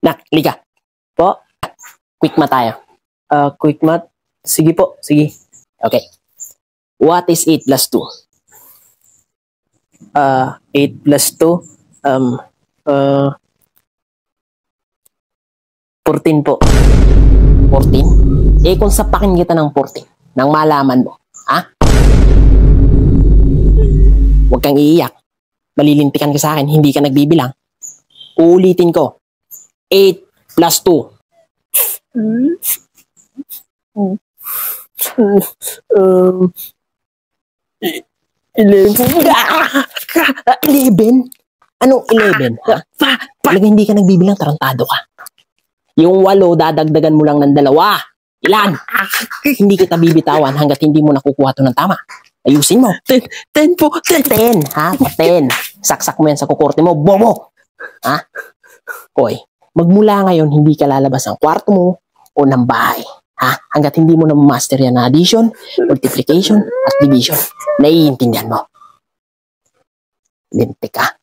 Nak, liga. Po, quick math tayo. Quick math? Sige po, sige. Okay. What is 8 plus 2? 8 plus 2, 14 po. 14? Eh, kung sapakin kita ng 14, nang malaman mo, ha? Huwag kang iiyak. Malilintikan ka sa akin, hindi ka nagbibilang. Uulitin ko. 8 plus 2. 11? Anong 11? Ha? Talaga hindi ka nagbibilang, tarantado ka. Yung 8, dadagdagan mo lang ng 2. Ilan? Hindi kita bibitawan hanggat hindi mo nakukuha to ng tama. Ayusin mo. 10 po. 10, ha? 10. Saksak mo yan sa kukorte mo, bobo. Ha? Koy, magmula ngayon, hindi ka lalabas ng kwarto mo o ng bahay. Ha? Hanggat hindi mo na master yan na addition, multiplication, at division. Naiintindihan mo. Lintik ka.